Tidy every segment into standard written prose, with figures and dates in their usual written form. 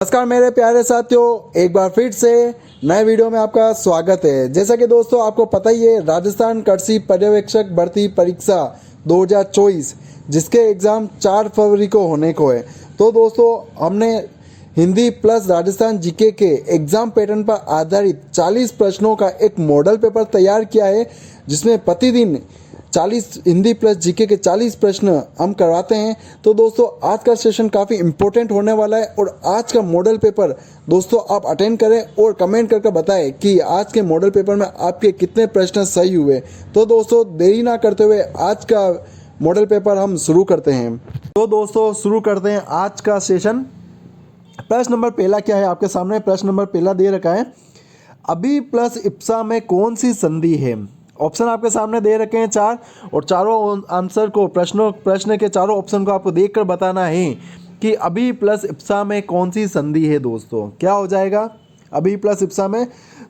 नमस्कार मेरे प्यारे साथियों, एक बार फिर से नए वीडियो में आपका स्वागत है। जैसा कि दोस्तों आपको पता ही है, राजस्थान कृषि पर्यवेक्षक भर्ती परीक्षा 2024 जिसके एग्ज़ाम 4 फरवरी को होने को है। तो दोस्तों हमने हिंदी प्लस राजस्थान जीके के एग्ज़ाम पैटर्न पर आधारित 40 प्रश्नों का एक मॉडल पेपर तैयार किया है, जिसमें प्रतिदिन 40 हिंदी प्लस जीके के 40 प्रश्न हम करवाते हैं। तो दोस्तों आज का सेशन काफ़ी इंपॉर्टेंट होने वाला है और आज का मॉडल पेपर दोस्तों आप अटेंड करें और कमेंट करके बताएं कि आज के मॉडल पेपर में आपके कितने प्रश्न सही हुए। तो दोस्तों देरी ना करते हुए आज का मॉडल पेपर हम शुरू करते हैं। तो दोस्तों शुरू करते हैं आज का सेशन। प्रश्न नंबर पहला क्या है आपके सामने? प्रश्न नंबर पहला दे रखा है, अभी प्लस इप्सा में कौन सी संधि है? ऑप्शन आपके सामने दे रखे हैं 4 और चारों आंसर को प्रश्न के चारों ऑप्शन को आपको देखकर बताना है कि अभी प्लस इप्सा में कौन सी संधि है। दोस्तों क्या हो जाएगा अभी प्लस इप्सा में?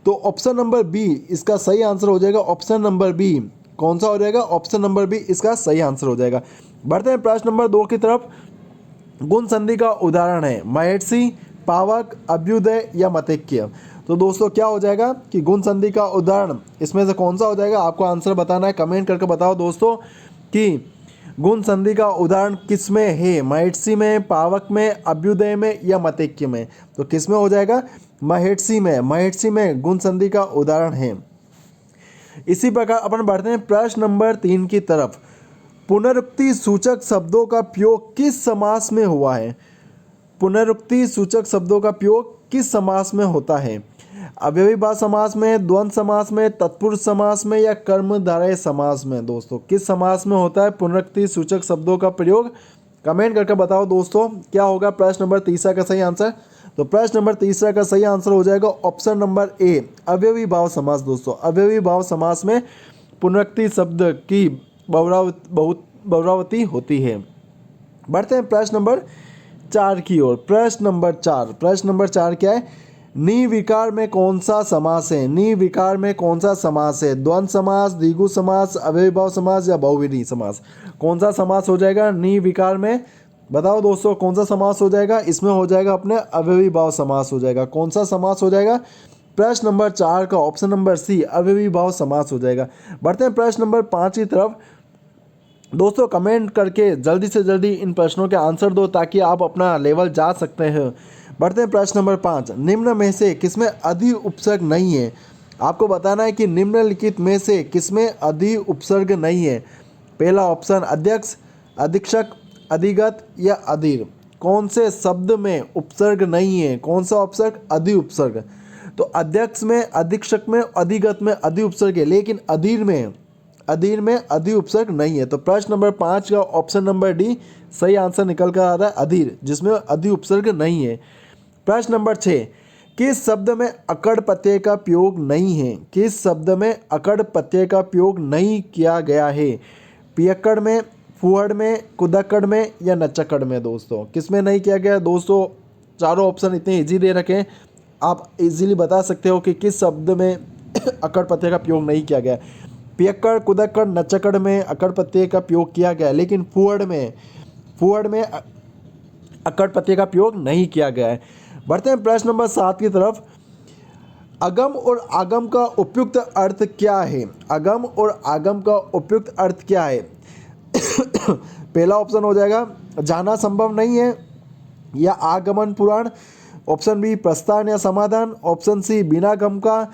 तो ऑप्शन नंबर बी इसका सही आंसर हो जाएगा। ऑप्शन नंबर बी कौन सा हो जाएगा? ऑप्शन नंबर बी इसका सही आंसर हो जाएगा। बढ़ते हैं प्रश्न नंबर 2 की तरफ। गुण संधि का उदाहरण है महर्षि, पावक, अभ्युदय या मतैक्य। तो दोस्तों क्या हो जाएगा कि गुण संधि का उदाहरण इसमें से कौन सा हो जाएगा? आपको आंसर बताना है। कमेंट करके बताओ दोस्तों कि गुण संधि का उदाहरण किस में है? महर्षि में, पावक में, अभ्युदय में या मतैक्य में? तो किस में हो जाएगा? महर्षि में। महर्षि में गुण संधि का उदाहरण है। इसी प्रकार अपन बढ़ते हैं प्रश्न नंबर 3 की तरफ। पुनरुक्ति सूचक शब्दों का प्रयोग किस समास में हुआ है? पुनरुक्ति सूचक शब्दों का प्रयोग किस समास में होता है? अव्ययीभाव समास में, द्वंद्व समास में, तत्पुरुष समास में या कर्मधारय समास में? दोस्तों किस समास में होता है पुनरुक्ति सूचक शब्दों का प्रयोग? कमेंट करके बताओ दोस्तों क्या होगा प्रश्न नंबर तीसरा का सही आंसर। तो प्रश्न नंबर तीसरा का सही आंसर हो जाएगा ऑप्शन नंबर ए, अव्ययीभाव समास। दोस्तों अव्ययीभाव समास में पुनरुक्ति शब्द की बहुरावती होती है। बढ़ते हैं प्रश्न नंबर 4 की ओर। प्रश्न नंबर 4 क्या है? निर्विकार में कौन सा समास है? निर्विकार में कौन सा समास है? द्वंद्व समास, द्विगु समास, अव्ययीभाव समास या बहुव्रीहि समास? कौन सा समास हो जाएगा निर्विकार में? बताओ दोस्तों कौन सा समास हो जाएगा? इसमें हो जाएगा अपने अव्ययीभाव समास हो जाएगा। कौन सा समास हो जाएगा? प्रश्न नंबर 4 का ऑप्शन नंबर सी, अव्ययीभाव समास हो जाएगा। बढ़ते हैं प्रश्न नंबर 5 की तरफ। दोस्तों कमेंट करके जल्दी से जल्दी इन प्रश्नों के आंसर दो ताकि आप अपना लेवल जा सकते हैं। बढ़ते हैं प्रश्न नंबर 5। निम्न में से किसमें अधि उपसर्ग नहीं है? आपको बताना है कि निम्नलिखित में से किसमें अधि उपसर्ग नहीं है। पहला ऑप्शन अध्यक्ष, अधीक्षक, अधिगत या अधीर। कौन से शब्द में उपसर्ग नहीं है? कौन सा उपसर्ग? अधि उपसर्ग। तो अध्यक्ष में, अधीक्षक में, अधिगत में अधि उपसर्ग है, लेकिन अधीर में अधि उपसर्ग नहीं है। तो प्रश्न नंबर 5 का ऑप्शन नंबर डी सही आंसर निकल कर आ रहा है, अधीर, जिसमें अधि उपसर्ग नहीं है। प्रश्न नंबर 6, किस शब्द में अकड़ प्रत्यय का प्रयोग नहीं है? किस शब्द में अकड़ प्रत्यय का प्रयोग नहीं किया गया है? पियक्कड़ में, फुहड़ में, कुदक्कड़ में या नच्चक्कड़ में? दोस्तों किस में नहीं किया गया? दोस्तों चारों ऑप्शन इतने इजी दे रखे हैं, आप इजीली बता सकते हो कि किस शब्द में अकड़ प्रत्यय का प्रयोग नहीं किया गया। पियक्कड़, कुदक्कड़, नच्चक्कड़ में अकड़ प्रत्यय का प्रयोग किया गया, लेकिन फुहड़ में अकड़ प्रत्यय का प्रयोग नहीं किया गया है। बढ़ते हैं प्रश्न नंबर 7 की तरफ। अगम और आगम का उपयुक्त अर्थ क्या है? अगम और आगम का उपयुक्त अर्थ क्या है? पहला ऑप्शन हो जाएगा जाना संभव नहीं है या आगमन पुराण। ऑप्शन बी प्रस्थान या समाधान। ऑप्शन सी बिना गम का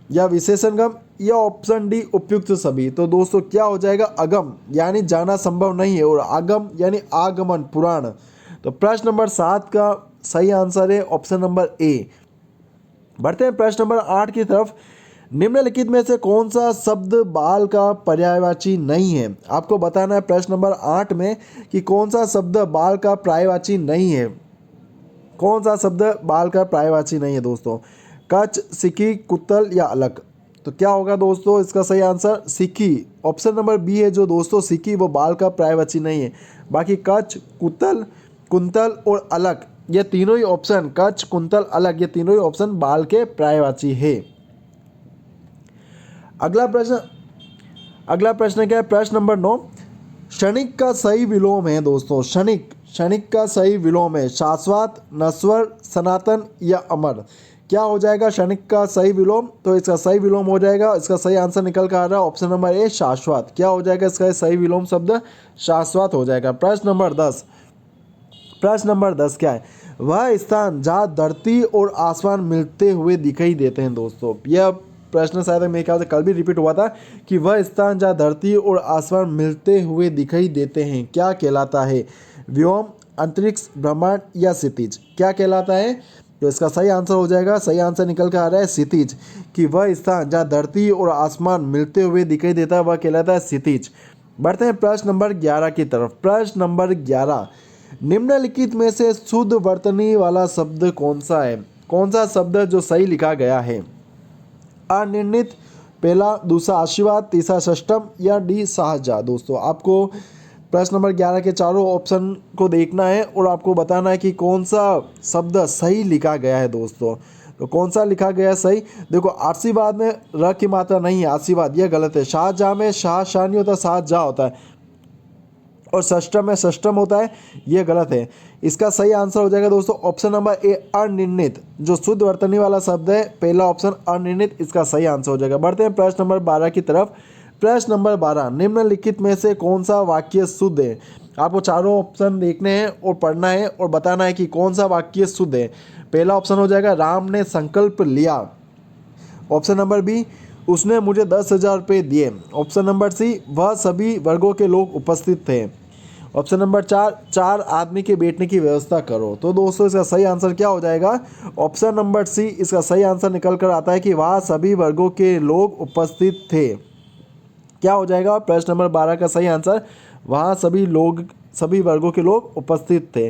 या विशेषण गम या ऑप्शन डी उपयुक्त सभी। तो दोस्तों क्या हो जाएगा? अगम यानी जाना संभव नहीं है और आगम यानी आगमन पुराण। तो प्रश्न नंबर 7 का सही आंसर है ऑप्शन नंबर ए। बढ़ते हैं प्रश्न नंबर 8 की तरफ। निम्नलिखित में से कौन सा शब्द बाल का पर्यायवाची नहीं है? आपको बताना है प्रश्न नंबर 8 में कि कौन सा शब्द बाल का पर्यायवाची नहीं है। कौन सा शब्द बाल का पर्यायवाची नहीं है? दोस्तों कच, सिकी, कुत्तल या अलग। तो क्या होगा दोस्तों इसका सही आंसर? सिकी। ऑप्शन नंबर बी है जो दोस्तों सिकी वो बाल का पर्यायवाची नहीं है। बाकी कच, कुत्तल, कुंतल और अलग ये तीनों ही ऑप्शन, कच, कुंतल, अलग, ये तीनों ही ऑप्शन बाल के पर्यायवाची है। अगला प्रश्न क्या है? प्रश्न नंबर 9। क्षणिक का सही विलोम है दोस्तों। क्षणिक क्षणिक का सही विलोम है? शाश्वत, नश्वर, सनातन या अमर? क्या हो जाएगा क्षणिक का सही विलोम? तो इसका सही विलोम हो जाएगा, इसका सही आंसर निकल कर आ रहा है ऑप्शन नंबर ए शाश्वत। क्या हो जाएगा इसका सही विलोम शब्द? शाश्वत हो जाएगा। प्रश्न नंबर 10। प्रश्न नंबर 10 क्या है? वह स्थान जहाँ धरती और आसमान मिलते हुए दिखाई देते हैं। दोस्तों यह प्रश्न शायद मेरे ख्याल से कल भी रिपीट हुआ था कि वह स्थान जहाँ धरती और आसमान मिलते हुए दिखाई देते हैं क्या कहलाता है? व्योम, अंतरिक्ष, ब्रह्मांड या क्षितिज? क्या कहलाता है? तो इसका सही आंसर हो जाएगा, सही आंसर निकल कर आ रहा है क्षितिज। कि वह स्थान जहाँ धरती और आसमान मिलते हुए दिखाई देता है वह कहलाता है क्षितिज। बढ़ते हैं प्रश्न नंबर 11 की तरफ। प्रश्न नंबर 11, निम्नलिखित में से शुद्ध वर्तनी वाला शब्द कौन सा है? कौन सा शब्द जो सही लिखा गया है? अनिर्णित पहला, दूसरा आशीर्वाद, तीसरा षष्टम या डी शाहजहा? दोस्तों आपको प्रश्न नंबर 11 के चारों ऑप्शन को देखना है और आपको बताना है कि कौन सा शब्द सही लिखा गया है। दोस्तों तो कौन सा लिखा गया है सही? देखो आशीर्वाद में र की मात्रा नहीं है, आशीर्वाद, यह गलत है। शाहजहां में शाह नहीं होता, शाहजहां होता है। और षष्टम में षष्टम होता है, यह गलत है। इसका सही आंसर हो जाएगा दोस्तों ऑप्शन नंबर ए अनिर्णित। जो शुद्ध वर्तनी वाला शब्द है पहला ऑप्शन अनिर्णित, इसका सही आंसर हो जाएगा। बढ़ते हैं प्रश्न नंबर 12 की तरफ। प्रश्न नंबर 12, निम्नलिखित में से कौन सा वाक्य शुद्ध है? आपको चारों ऑप्शन देखने हैं और पढ़ना है और बताना है कि कौन सा वाक्य शुद्ध है। पहला ऑप्शन हो जाएगा राम ने संकल्प लिया। ऑप्शन नंबर बी, उसने मुझे 10,000 रुपये दिए। ऑप्शन नंबर सी, वह सभी वर्गों के लोग उपस्थित थे। ऑप्शन नंबर 4, 4 आदमी के बैठने की व्यवस्था करो। तो दोस्तों इसका सही आंसर क्या हो जाएगा? ऑप्शन नंबर सी इसका सही आंसर निकल कर आता है कि वहाँ सभी वर्गों के लोग उपस्थित थे। क्या हो जाएगा प्रश्न नंबर 12 का सही आंसर? वहाँ सभी वर्गों के लोग उपस्थित थे।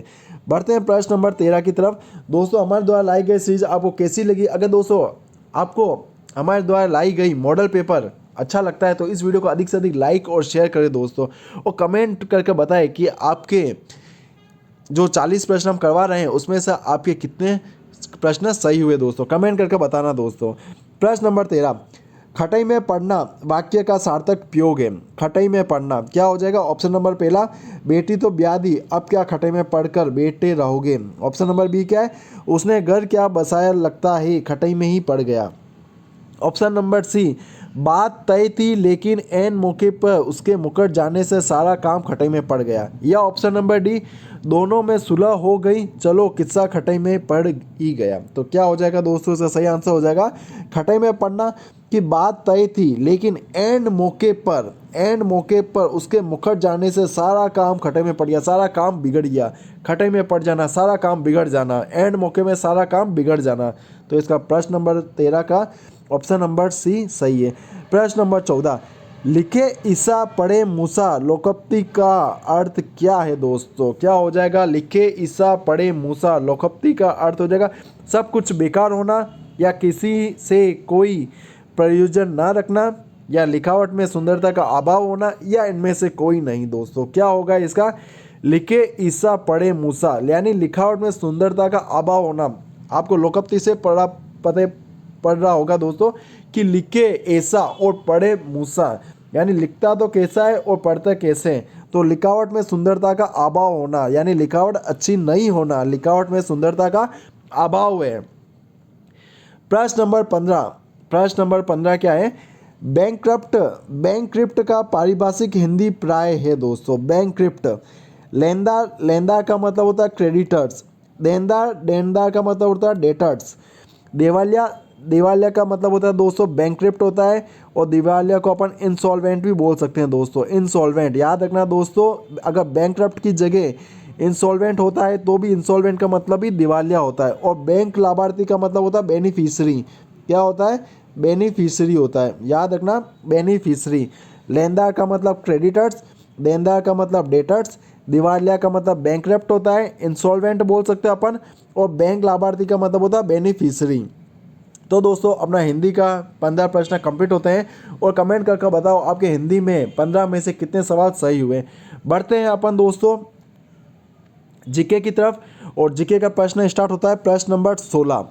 बढ़ते हैं प्रश्न नंबर 13 की तरफ। दोस्तों हमारे द्वारा लाई गई सीरीज आपको कैसी लगी? अगर दोस्तों आपको हमारे द्वारा लाई गई मॉडल पेपर अच्छा लगता है तो इस वीडियो को अधिक से अधिक लाइक और शेयर करें दोस्तों, और कमेंट करके बताएं कि आपके जो 40 प्रश्न हम करवा रहे हैं उसमें से आपके कितने प्रश्न सही हुए। दोस्तों कमेंट करके बताना। दोस्तों प्रश्न नंबर 13, खटई में पढ़ना वाक्य का सार्थक प्रयोग है। खटई में पढ़ना क्या हो जाएगा? ऑप्शन नंबर पहला, बेटी तो ब्याह दी, अब क्या खटई में पढ़कर बैठे रहोगे। ऑप्शन नंबर बी क्या है? उसने घर क्या बसाया, लगता है खटई में ही पड़ गया। ऑप्शन नंबर सी, बात तय थी लेकिन एन मौके पर उसके मुकर जाने से सारा काम खटई में पड़ गया। या ऑप्शन नंबर डी, दोनों में सुलह हो गई, चलो किस्सा खटई में पड़ ही गया। तो क्या हो जाएगा दोस्तों इसका सही आंसर हो जाएगा खटई में पढ़ना कि बात तय थी लेकिन एन मौके पर उसके मुकर जाने से सारा काम खटई में पड़ गया। सारा काम बिगड़ गया, खटई में पड़ जाना, सारा काम बिगड़ जाना, एंड मौके में सारा काम बिगड़ जाना। तो इसका प्रश्न नंबर 13 का ऑप्शन नंबर सी सही है। प्रश्न नंबर 14, लिखे ईसा पढ़े मूसा लोकोक्ति का अर्थ क्या है? दोस्तों क्या हो जाएगा? लिखे ईसा पढ़े मूसा लोकोक्ति का अर्थ हो जाएगा सब कुछ बेकार होना, या किसी से कोई प्रयोजन ना रखना, या लिखावट में सुंदरता का अभाव होना, या इनमें से कोई नहीं। दोस्तों क्या होगा इसका? लिखे ईसा पढ़े मूसा यानी लिखावट में सुंदरता का अभाव होना। आपको लोकोक्ति से पढ़ रहा होगा दोस्तों कि लिखे ऐसा और पढ़े मूसा, यानी लिखता तो कैसा है और पढ़ता कैसे है। तो लिखावट में सुंदरता का अभाव होना यानी लिखावट अच्छी नहीं होना, लिखावट में सुंदरता का अभाव है। प्रश्न नंबर 15 क्या है? बैंकक्रप्ट का पारिभाषिक हिंदी प्राय है। दोस्तों बैंकक्रप्ट, लेनदार का मतलब होता है क्रेडिटर्स, देनदार का मतलब होता है डेटर्स, दिवालिया का मतलब होता है दोस्तों बैंकक्रप्ट होता है, और दिवालिया को अपन इंसॉल्वेंट भी बोल सकते हैं। दोस्तों इंसॉल्वेंट याद रखना दोस्तों, अगर बैंकक्रप्ट की जगह इंसॉल्वेंट होता है तो भी इंसॉल्वेंट का मतलब ही दिवालिया होता है। और बैंक लाभार्थी का मतलब होता है बेनिफिशियरी। क्या होता है? बेनिफिशियरी होता है, याद रखना बेनिफिशियरी। लेनदार का मतलब क्रेडिटर्स, देनदार का मतलब डेटर्स, दिवालिया का मतलब बैंकक्रप्ट होता है, इंसॉल्वेंट बोल सकते हैं अपन, और बैंक लाभार्थी का मतलब होता है बेनिफिशियरी। तो दोस्तों अपना हिंदी का 15 प्रश्न कंप्लीट होते हैं, और कमेंट करके बताओ आपके हिंदी में 15 में से कितने सवाल सही हुए। बढ़ते हैं अपन दोस्तों जीके की तरफ, और जीके का प्रश्न स्टार्ट होता है प्रश्न नंबर 16।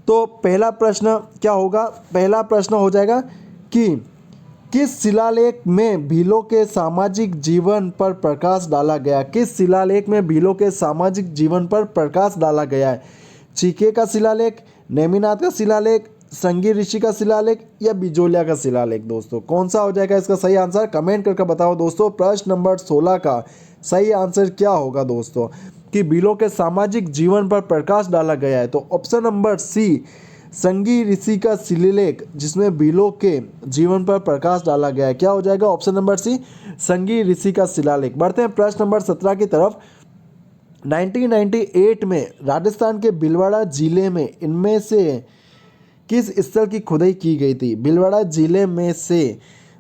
तो पहला प्रश्न क्या होगा? पहला प्रश्न हो जाएगा कि किस शिलालेख में भीलों के सामाजिक जीवन पर प्रकाश डाला गया? किस शिलालेख में भीलों के सामाजिक जीवन पर प्रकाश डाला गया है? चीके का शिलालेख, नेमिनाथ का शिलालेख, संगी ऋषि का शिलालेख या बिजोलिया का शिलालेख? दोस्तों कौन सा हो जाएगा इसका सही आंसर? कमेंट करके बताओ दोस्तों। प्रश्न नंबर 16 का सही आंसर क्या होगा दोस्तों? कि भीलों के सामाजिक जीवन पर प्रकाश डाला गया है, तो ऑप्शन नंबर सी संगी ऋषि का शिलालेख, जिसमें भीलों के जीवन पर प्रकाश डाला गया है। क्या हो जाएगा? ऑप्शन नंबर सी संगी ऋषि का शिलालेख। बढ़ते हैं प्रश्न नंबर 17 की तरफ। 1998 में राजस्थान के भीलवाड़ा जिले में इनमें से किस स्थल की खुदाई की गई थी?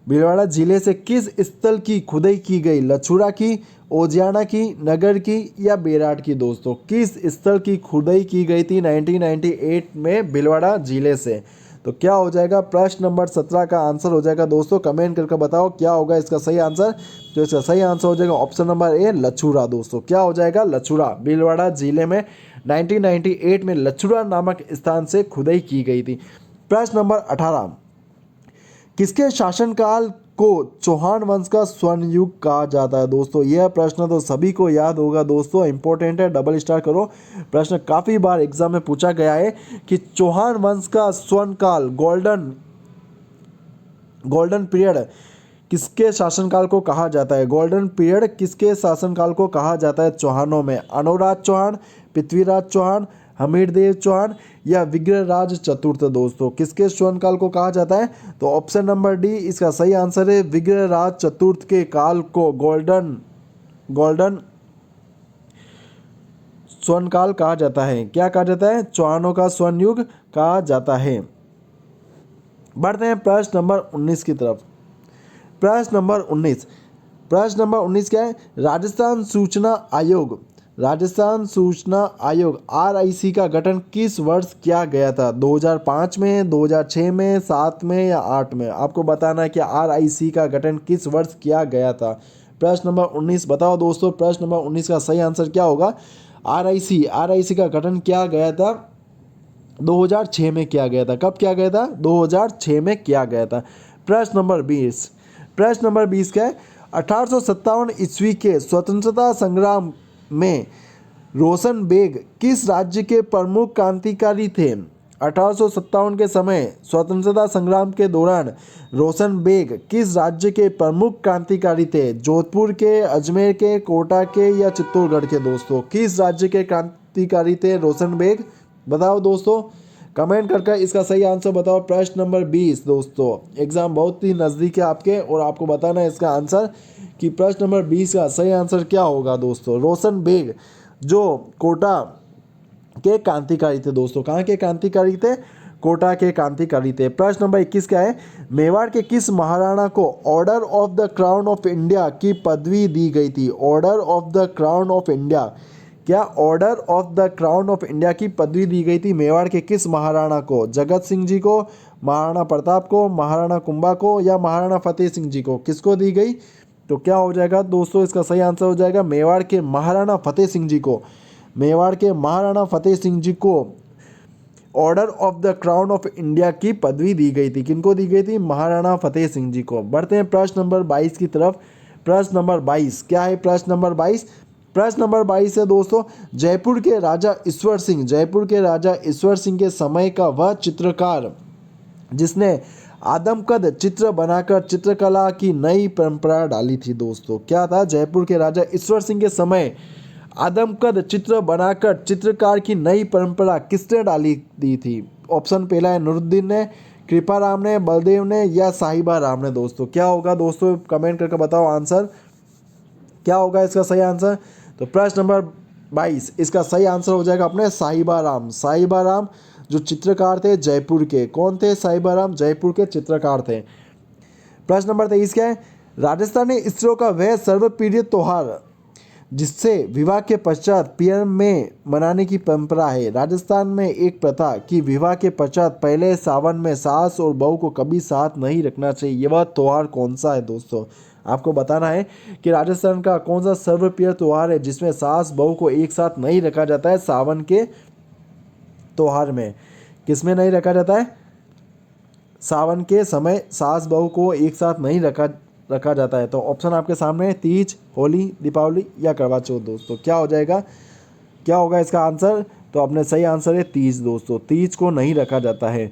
भीलवाड़ा जिले से किस स्थल की खुदाई की गई? लछुरा की, ओजियाना की, नगर की या बेराट की? दोस्तों किस स्थल की खुदाई की गई थी 1998 में भीलवाड़ा जिले से? तो क्या हो जाएगा? प्रश्न नंबर 17 का आंसर हो जाएगा दोस्तों। कमेंट करके बताओ क्या होगा इसका सही आंसर। तो इसका सही आंसर हो जाएगा ऑप्शन नंबर ए लछुरा। दोस्तों क्या हो जाएगा? लछुरा। भीलवाड़ा जिले में 1998 में लछुरा नामक स्थान से खुदाई की गई थी। प्रश्न नंबर 18। किसके शासनकाल को चौहान वंश का स्वर्ण युग कहा जाता है? दोस्तों यह प्रश्न तो सभी को याद होगा दोस्तों, इंपॉर्टेंट है, डबल स्टार करो। प्रश्न काफ़ी बार एग्जाम में पूछा गया है कि चौहान वंश का स्वर्ण काल, गोल्डन पीरियड किसके शासनकाल को कहा जाता है? गोल्डन पीरियड किसके शासनकाल को कहा जाता है चौहानों में? अनुराज चौहान, पृथ्वीराज चौहान, हमीरदेव चौहान या विग्रहराज चतुर्थ? दोस्तों किसके स्वर्णकाल को कहा जाता है? तो ऑप्शन नंबर डी इसका सही आंसर है। विग्रहराज चतुर्थ के काल को गोल्डन स्वर्णकाल कहा जाता है। क्या कहा जाता है? चौहानों का स्वर्ण युग कहा जाता है। बढ़ते हैं प्रश्न नंबर 19 की तरफ। प्रश्न नंबर 19 क्या है? राजस्थान सूचना आयोग RIC का गठन किस वर्ष किया गया था? 2005 में, 2006 में, 7 में या 8 में? आपको बताना है कि RIC का गठन किस वर्ष किया गया था। प्रश्न नंबर 19 बताओ दोस्तों। प्रश्न नंबर 19 का सही आंसर क्या होगा? RIC का गठन किया गया था 2006 में किया गया था। कब किया गया था? 2006 में किया गया था। प्रश्न नंबर 20 क्या है? 1857 ईस्वी के स्वतंत्रता संग्राम में रोशन बेग किस राज्य के प्रमुख क्रांतिकारी थे? 1857 के समय स्वतंत्रता संग्राम के दौरान रोशन बेग किस राज्य के प्रमुख क्रांतिकारी थे? जोधपुर के, अजमेर के, कोटा के या चित्तौड़गढ़ के? दोस्तों किस राज्य के क्रांतिकारी थे रोशन बेग? बताओ दोस्तों, कमेंट करके इसका सही आंसर बताओ। प्रश्न नंबर 20 दोस्तों, एग्जाम बहुत ही नज़दीक है आपके और आपको बताना है इसका आंसर कि प्रश्न नंबर 20 का सही आंसर क्या होगा दोस्तों। रोशन बेग जो कोटा के क्रांतिकारी थे दोस्तों। कहाँ के क्रांतिकारी थे? कोटा के क्रांतिकारी थे। प्रश्न नंबर 21 क्या है? मेवाड़ के किस महाराणा को Order of the Crown of India की पदवी दी गई थी? Order of the Crown of India, क्या Order of the Crown of India की पदवी दी गई थी मेवाड़ के किस महाराणा को? जगत सिंह जी को, महाराणा प्रताप को, महाराणा कुंभा को या महाराणा फतेह सिंह जी को? किसको दी गई? तो क्या हो जाएगा दोस्तों इसका सही आंसर हो जाएगा मेवाड़ के महाराणा फतेह सिंह जी को। मेवाड़ के महाराणा फतेह सिंह जी को Order of the Crown of India की पदवी दी गई थी। किनको दी गई थी? महाराणा फतेह सिंह जी को। बढ़ते हैं प्रश्न नंबर 22 की तरफ। प्रश्न नंबर 22 क्या है? प्रश्न नंबर 22 है दोस्तों, जयपुर के राजा ईश्वर सिंह के समय का वह चित्रकार जिसने आदमकद चित्र बनाकर चित्रकला की नई परंपरा डाली थी। दोस्तों क्या था? जयपुर के राजा ईश्वर सिंह के समय आदमकद चित्र बनाकर चित्रकार की नई परंपरा किसने डाली दी थी? ऑप्शन पहला है नूरुद्दीन ने, कृपाराम ने, बलदेव ने या साहिबा राम ने? दोस्तों क्या होगा दोस्तों, कमेंट करके बताओ आंसर क्या होगा इसका सही आंसर। तो प्रश्न नंबर 22 इसका सही आंसर हो जाएगा अपने साहिबा राम जो चित्रकार थे जयपुर के। कौन थे? साहिबा राम जयपुर के चित्रकार थे। प्रश्न नंबर 23 क्या है? राजस्थानी स्त्रियों का वह सर्वप्रिय त्योहार जिससे विवाह के पश्चात पियर में मनाने की परंपरा है। राजस्थान में एक प्रथा कि विवाह के पश्चात पहले सावन में सास और बहू को कभी साथ नहीं रखना चाहिए। वह त्योहार कौन सा है दोस्तों? आपको बताना है कि राजस्थान का कौन सा सर्वप्रिय त्योहार है जिसमें सास बहू को एक साथ नहीं रखा जाता है। सावन के त्योहार में किसमें नहीं रखा जाता है? सावन के समय सास बहू को एक साथ नहीं रखा जाता है। तो ऑप्शन आपके सामने है, तीज, होली, दीपावली या करवा चौथ दोस्तों। क्या हो जाएगा, क्या होगा इसका आंसर? तो अपने सही आंसर है तीज दोस्तों, तीज को नहीं रखा जाता है।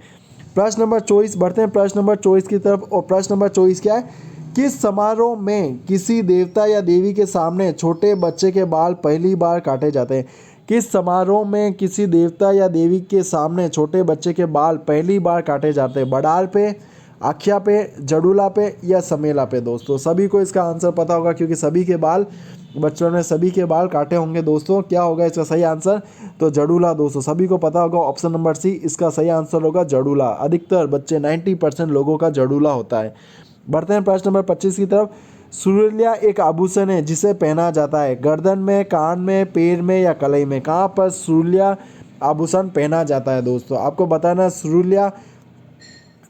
प्रश्न नंबर 24 बढ़ते हैं प्रश्न नंबर 24 की तरफ। और प्रश्न नंबर 24 क्या है? किस समारोह में किसी देवता या देवी के सामने छोटे बच्चे के बाल पहली बार काटे जाते हैं? किस समारोह में किसी देवता या देवी के सामने छोटे बच्चे के बाल पहली बार काटे जाते हैं? बड़ाल पे, आखिया पे, जड़ूला पे या समेला पे दोस्तों। सभी को इसका आंसर पता होगा क्योंकि सभी के बाल, बचपन में सभी के बाल काटे होंगे दोस्तों। क्या होगा इसका सही आंसर? तो जड़ूला दोस्तों, सभी को पता होगा। ऑप्शन नंबर सी इसका सही आंसर होगा, जड़ूला। अधिकतर बच्चे 90% लोगों का जड़ूला होता है। बढ़ते हैं प्रश्न नंबर 25 की तरफ। सुरुलिया एक आभूषण है जिसे पहना जाता है गर्दन में, कान में, पैर में या कलाई में। कहाँ पर सुरुलिया आभूषण पहना जाता है दोस्तों? आपको बताना है सुरुलिया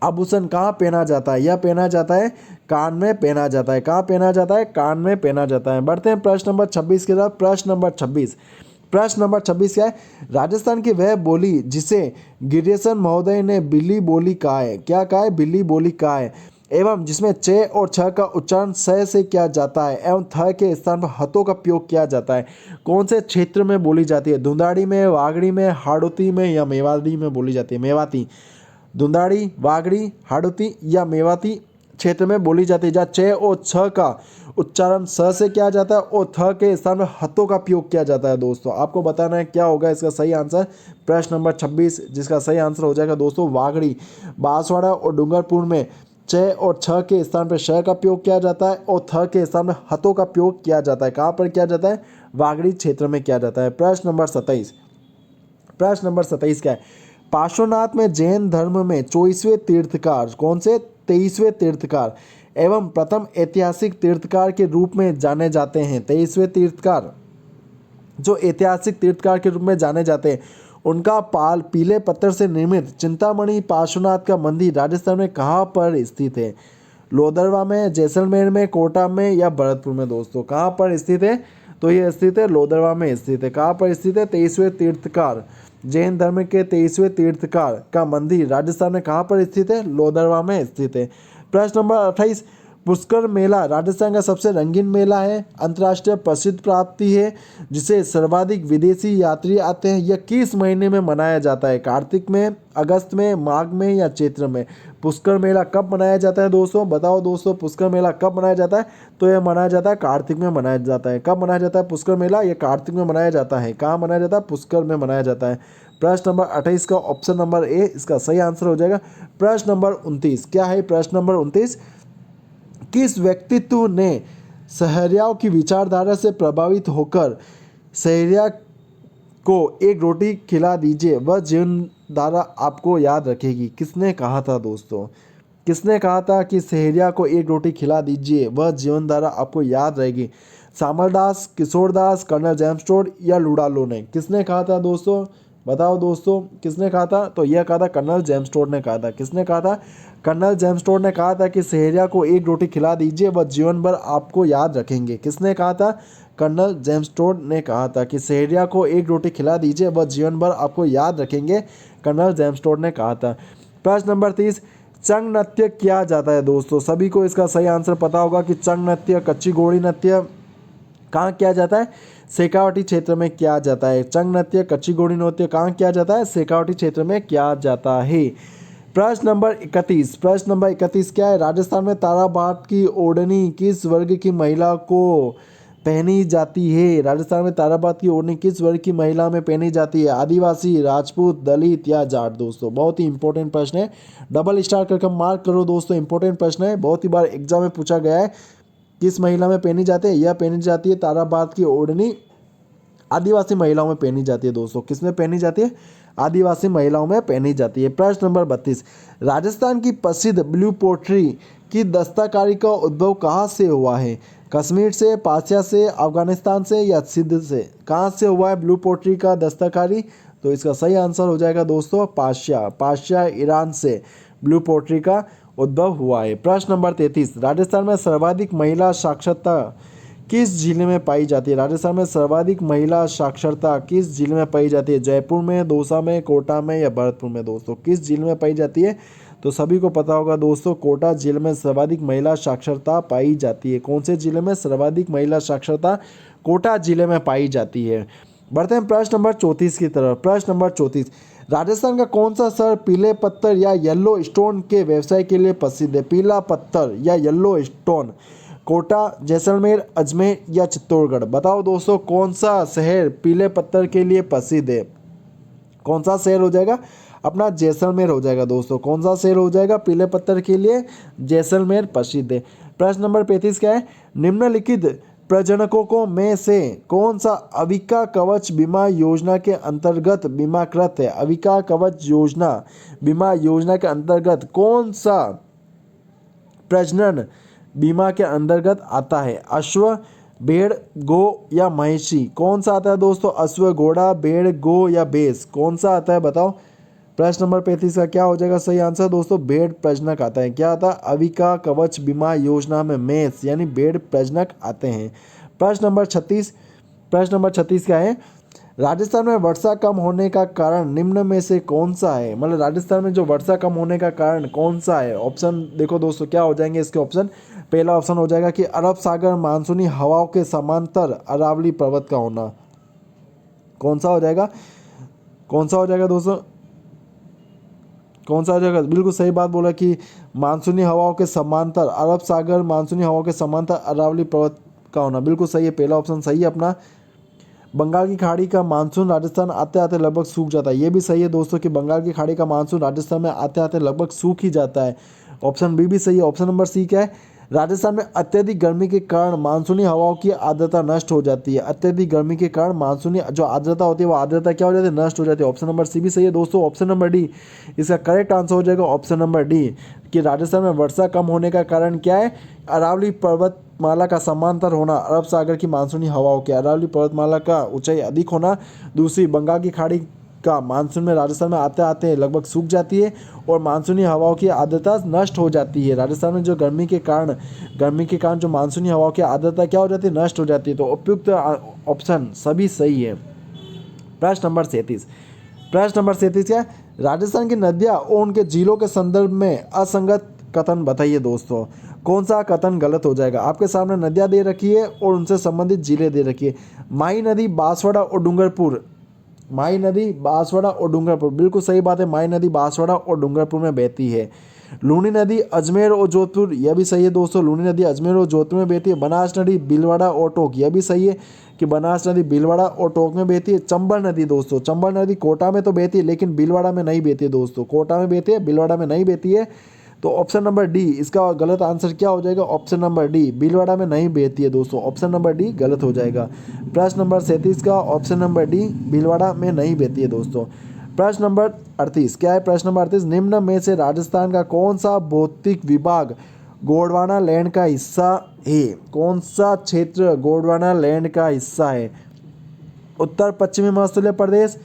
आभूषण कहाँ पहना जाता है। यह पहना जाता है कान में पहना जाता है। कहाँ पहना जाता है? कान में पहना जाता है। बढ़ते हैं प्रश्न नंबर 26 की तरफ। प्रश्न नंबर 26 क्या है? राजस्थान की वह बोली जिसे गिरीशन महोदय ने बिल्ली बोली कहा है। क्या कहा है? बिल्ली बोली कहा है। एवं जिसमें च और छ का उच्चारण स से किया जाता है एवं थ के स्थान पर हथों का प्रयोग किया जाता है। कौन से क्षेत्र में बोली जाती है? धुंधाड़ी में, वागड़ी में, हाड़ौती में या मेवाती में बोली जाती है? मेवाती। धुंधाड़ी, वागड़ी, हाड़ौती या मेवाती क्षेत्र में बोली जाती है, जहाँ च और छ का उच्चारण स से किया जाता है और थ के स्थान में हथों का प्रयोग किया जाता है दोस्तों। आपको बताना है क्या होगा इसका सही आंसर। प्रश्न नंबर 26 जिसका सही आंसर हो जाएगा दोस्तों वागड़ी। बांसवाड़ा और डूंगरपुर में च और छ के स्थान पर श का प्रयोग किया जाता है और थ के स्थान में हथों का प्रयोग किया जाता है। कहाँ पर किया जाता है? वागड़ी क्षेत्र में किया जाता है। प्रश्न नंबर 27 क्या है? पार्श्वनाथ में जैन धर्म में 24वें तीर्थकार कौन से? 23वें तीर्थकार एवं प्रथम ऐतिहासिक तीर्थकार के रूप में जाने जाते हैं। 23वें तीर्थकार जो ऐतिहासिक तीर्थकार के रूप में जाने जाते हैं, उनका पाल पीले पत्थर से निर्मित चिंतामणि पार्श्वनाथ का मंदिर राजस्थान में कहाँ पर स्थित है? लोदरवा में, जैसलमेर में, कोटा में या भरतपुर में दोस्तों। कहाँ पर स्थित है? तो ये स्थित है लोदरवा में स्थित है। कहाँ पर स्थित है? 23वें तीर्थकार, जैन धर्म के 23वें तीर्थकार का मंदिर राजस्थान में कहाँ पर स्थित है? लोदरवा में स्थित है। प्रश्न नंबर 28 पुष्कर मेला राजस्थान का सबसे रंगीन मेला है, अंतर्राष्ट्रीय प्रसिद्ध प्राप्ति है, जिसे सर्वाधिक विदेशी यात्री आते हैं। यह किस महीने में मनाया जाता है? कार्तिक में, अगस्त में, माघ में या चैत्र में? पुष्कर मेला कब मनाया जाता है दोस्तों? बताओ दोस्तों, पुष्कर मेला कब मनाया जाता है? तो यह मनाया जाता है कार्तिक में मनाया जाता है। कब मनाया जाता है पुष्कर मेला? यह कार्तिक में मनाया जाता है। कहाँ मनाया जाता है? पुष्कर में मनाया जाता है। प्रश्न नंबर 28 का ऑप्शन नंबर ए इसका सही आंसर हो जाएगा। प्रश्न नंबर 29 क्या है? प्रश्न नंबर 29 किस व्यक्तित्व ने सहरियाओं की विचारधारा से प्रभावित होकर सहरिया को एक रोटी खिला दीजिए वह जीवन धारा आपको याद रखेगी? किसने कहा था दोस्तों? किसने कहा था कि सहरिया को एक रोटी खिला दीजिए वह जीवन धारा आपको याद रहेगी? Samaldas, Kishordas, colonel James Tod या लुड़ालो ने? किसने कहा था दोस्तों? बताओ दोस्तों, किसने कहा था? तो यह कहा था कर्नल जेम्स टोड ने कहा था। किसने कहा था? कर्नल जेम्स टोड ने कहा था कि सहरिया को एक रोटी खिला दीजिए वह जीवन भर आपको याद रखेंगे। किसने कहा था? कर्नल जेम्स टोड ने कहा था कि सहरिया को एक रोटी खिला दीजिए वह जीवन भर आपको याद रखेंगे। कर्नल जेम्स टोड ने कहा था। प्रश्न नंबर 30 चंग नृत्य किया जाता है दोस्तों। सभी को इसका सही आंसर पता होगा कि चंग नृत्य, कच्ची घोड़ी नृत्य कहाँ किया जाता है? शेखावटी क्षेत्र में किया जाता है। चंग नृत्य, कच्ची घोड़ी नृत्य कहाँ किया जाता है? शेखावटी क्षेत्र में किया जाता है। प्रश्न नंबर 31 क्या है? राजस्थान में ताराबात की ओढ़नी किस वर्ग की महिला को पहनी जाती है? राजस्थान में ताराबात की ओढ़नी किस वर्ग की महिला में पहनी जाती है? आदिवासी, राजपूत, दलित या जाट दोस्तों। बहुत ही इंपॉर्टेंट प्रश्न है, डबल स्टार करके मार्क करो दोस्तों। इंपॉर्टेंट प्रश्न है, बहुत ही बार एग्जाम में पूछा गया है। किस महिला में पहनी जाती है? यह पहनी जाती है ताराबात की ओढ़नी आदिवासी महिलाओं में पहनी जाती है दोस्तों। किसमें पहनी जाती है? आदिवासी महिलाओं में पहनी जाती है। प्रश्न नंबर 32 राजस्थान की प्रसिद्ध ब्लू पोट्री की दस्तकारी का उद्भव कहाँ से हुआ है? कश्मीर से, पासिया से, अफगानिस्तान से या सिंध से? कहाँ से हुआ है ब्लू पोट्री का दस्तकारी? तो इसका सही आंसर हो जाएगा दोस्तों पासिया ईरान से ब्लू पोट्री का उद्भव हुआ है। प्रश्न नंबर 33 राजस्थान में सर्वाधिक महिला साक्षरता किस जिले में पाई जाती है? राजस्थान में सर्वाधिक महिला साक्षरता किस जिले में पाई जाती है? जयपुर में, दौसा में, कोटा में या भरतपुर में दोस्तों? किस जिले में पाई जाती है? तो सभी को पता होगा दोस्तों, कोटा जिले में सर्वाधिक महिला साक्षरता पाई जाती है। कौन से जिले में सर्वाधिक महिला साक्षरता? कोटा जिले में पाई जाती है। बढ़ते हैं प्रश्न नंबर 34 की तरफ। प्रश्न नंबर 34, राजस्थान का कौन सा शहर पीले पत्थर या येलो स्टोन के व्यवसाय के लिए प्रसिद्ध है? पीला पत्थर या येलो स्टोन, कोटा, जैसलमेर, अजमेर या चित्तौड़गढ़? बताओ दोस्तों, कौन सा शहर पीले पत्थर के लिए प्रसिद्ध है? कौन सा शहर हो जाएगा? अपना जैसलमेर हो जाएगा दोस्तों। कौन सा शहर हो जाएगा पीले पत्थर के लिए? जैसलमेर प्रसिद्ध है। प्रश्न नंबर 35 क्या है? निम्नलिखित प्रजनकों को में से कौन सा अविका कवच बीमा योजना के अंतर्गत बीमाकृत है? अविका कवच योजना बीमा योजना के अंतर्गत कौन सा प्रजनन बीमा के अंतर्गत आता है? अश्व, भेड़, गो या महिषी? कौन सा आता है दोस्तों? अश्व, घोड़ा, भेड़, गो या भैंस? कौन सा आता है बताओ? प्रश्न नंबर 35 का क्या हो जाएगा सही आंसर दोस्तों? भेड़ प्रजनक आता है। क्या आता है? अविका कवच बीमा योजना में मेष यानी भेड़ प्रजनक आते हैं। प्रश्न नंबर 36, प्रश्न नंबर 36 क्या है? राजस्थान में वर्षा कम होने का कारण निम्न में से कौन सा है? मतलब राजस्थान में जो वर्षा कम होने का कारण कौन सा है? ऑप्शन देखो दोस्तों, क्या हो जाएंगे इसके ऑप्शन। पहला ऑप्शन हो जाएगा कि अरब सागर मानसूनी हवाओं के समांतर अरावली पर्वत का होना। कौन सा हो जाएगा? कौन सा हो जाएगा दोस्तों? कौन सा हो जाएगा? बिल्कुल सही बात बोला कि मानसूनी हवाओं के समांतर, अरब सागर मानसूनी हवाओं के समांतर अरावली पर्वत का होना। बिल्कुल सही है, पहला ऑप्शन सही है अपना। बंगाल की खाड़ी का मानसून राजस्थान आते आते लगभग सूख जाता है। ये भी सही है दोस्तों कि बंगाल की खाड़ी का मानसून राजस्थान में आते आते लगभग सूख ही जाता है। ऑप्शन बी भी सही है। ऑप्शन नंबर सी क्या है? राजस्थान में अत्यधिक गर्मी के कारण मानसूनी हवाओं की आर्द्रता नष्ट हो जाती है। अत्यधिक गर्मी के कारण मानसूनी जो आर्द्रता होती है वो आर्द्रता क्या हो जाती है? नष्ट हो जाती है। ऑप्शन नंबर सी भी सही है दोस्तों। ऑप्शन नंबर डी इसका करेक्ट आंसर हो जाएगा। ऑप्शन नंबर डी कि राजस्थान में वर्षा कम होने का कारण क्या है? अरावली पर्वतमाला का समांतर होना, अरब सागर की मानसूनी हवाओं के, अरावली पर्वतमाला का ऊंचाई अधिक होना, दूसरी बंगाल की खाड़ी का मानसून में राजस्थान में आते आते लगभग सूख जाती है और मानसूनी हवाओं की आर्द्रता नष्ट हो जाती है। राजस्थान में जो गर्मी के कारण जो मानसूनी हवाओं की आर्द्रता क्या हो जाती है? नष्ट हो जाती है। तो उपयुक्त ऑप्शन सभी सही है। प्रश्न नंबर 37, प्रश्न नंबर 37 क्या है? राजस्थान की नदियाँ और उनके झीलों के संदर्भ में असंगत कथन बताइए दोस्तों। कौन सा कथन गलत हो जाएगा? आपके सामने नदियाँ दे रखी है और उनसे संबंधित झीलें दे रखी है। माही नदी बांसवाड़ा और डूंगरपुर, माही नदी बांसवाड़ा और डूंगरपुर, बिल्कुल सही बात है। माही नदी बांसवाड़ा और डूंगरपुर में बहती है। लूनी नदी अजमेर और जोधपुर, यह भी सही है दोस्तों। लूनी नदी अजमेर और जोधपुर में बहती है। बनास नदी भीलवाड़ा और टोंक, यह भी सही है कि बनास नदी भीलवाड़ा और टोंक में बहती है। चंबल नदी दोस्तों, चंबल नदी कोटा में तो बहती है लेकिन भीलवाड़ा में नहीं बहती है दोस्तों। कोटा में बहती है, भीलवाड़ा में नहीं बहती है। तो ऑप्शन नंबर डी इसका गलत आंसर क्या हो जाएगा? ऑप्शन नंबर डी भीलवाड़ा में नहीं बहती है दोस्तों। ऑप्शन नंबर डी गलत हो जाएगा। प्रश्न नंबर 37 का ऑप्शन नंबर डी भीलवाड़ा में नहीं बहती है दोस्तों। प्रश्न नंबर 38 क्या है? प्रश्न नंबर 38, निम्न में से राजस्थान का कौन सा भौतिक विभाग गोंडवाना लैंड का हिस्सा है? कौन सा क्षेत्र गोंडवाना लैंड का हिस्सा है? उत्तर पश्चिमी हिमाचल प्रदेश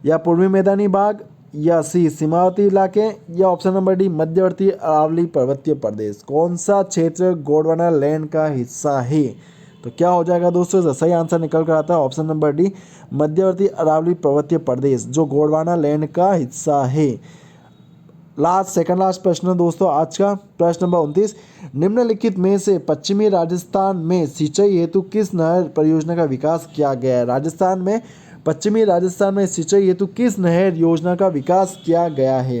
या पूर्वी मैदानी भाग या सी सीमावर्ती इलाके या ऑप्शन नंबर डी मध्यवर्ती अरावली पर्वतीय प्रदेश? कौन सा क्षेत्र गोंडवाना लैंड का हिस्सा है? तो क्या हो जाएगा दोस्तों? सही आंसर निकल कर आता है ऑप्शन नंबर डी मध्यवर्ती अरावली पर्वतीय प्रदेश जो गोंडवाना लैंड का हिस्सा है। सेकंड लास्ट प्रश्न दोस्तों आज का। प्रश्न नंबर 29, निम्नलिखित में से पश्चिमी राजस्थान में सिंचाई हेतु किस नहर परियोजना का विकास किया गया है? राजस्थान में पश्चिमी राजस्थान में सिंचाई हेतु किस नहर योजना का विकास किया गया है?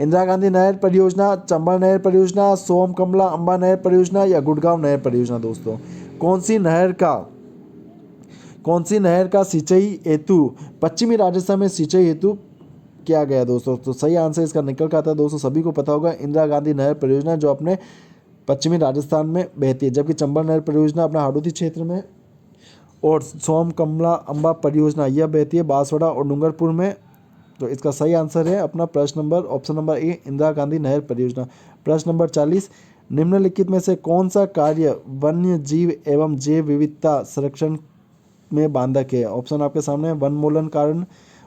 इंदिरा गांधी नहर परियोजना, चंबल नहर परियोजना, सोम कमला अंबा नहर परियोजना या गुड़गांव नहर परियोजना? दोस्तों कौन सी नहर का सिंचाई हेतु पश्चिमी राजस्थान में सिंचाई हेतु किया गया दोस्तों? तो सही आंसर इसका निकल कर आता है दोस्तों, सभी को पता होगा इंदिरा गांधी नहर परियोजना जो अपने पश्चिमी राजस्थान में बहती है, जबकि चंबल नहर परियोजना अपना हाड़ौती क्षेत्र में और सोम कमला अंबा परियोजना यह बहती है बांसवाड़ा और डूंगरपुर में। तो इसका सही आंसर है अपना प्रश्न number option number A Indira Gandhi नहर परियोजना। प्रश्न नंबर 40, निम्नलिखित में से कौन सा कार्य वन्य जीव एवं जैव विविधता संरक्षण में बाधक है? ऑप्शन आपके सामने, वनमूलन कारण,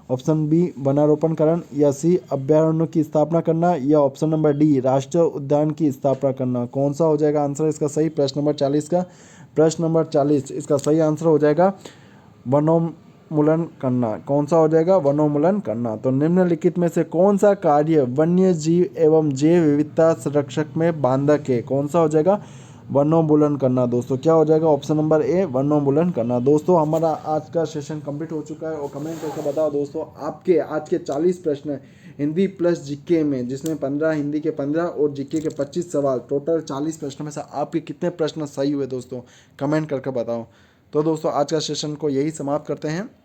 ऑप्शन बी वनारोपण कारण या सी अभ्यारण्यों की स्थापना करना या ऑप्शन नंबर डी राष्ट्रीय उद्यान की स्थापना करना? कौन सा हो जाएगा आंसर इसका सही? प्रश्न नंबर 40 का, प्रश्न नंबर 40 इसका सही आंसर हो जाएगा वनोन्मूलन करना। कौन सा हो जाएगा? वनोन्मूलन करना। तो निम्नलिखित में से कौन सा कार्य वन्य जीव एवं जैव विविधता संरक्षक में बाधक है? कौन सा हो जाएगा? वनोन्मूलन करना। दोस्तों क्या हो जाएगा? ऑप्शन नंबर ए, वनोन्मूलन करना। दोस्तों हमारा आज का सेशन कंप्लीट हो चुका है और कमेंट करके बताओ दोस्तों आपके आज के 40 प्रश्न हिंदी प्लस जीके में, जिसमें 15 हिंदी के 15 और जीके के 25 सवाल, टोटल 40 प्रश्न में से आपके कितने प्रश्न सही हुए दोस्तों? कमेंट करके बताओ। तो दोस्तों आज का सेशन को यही समाप्त करते हैं।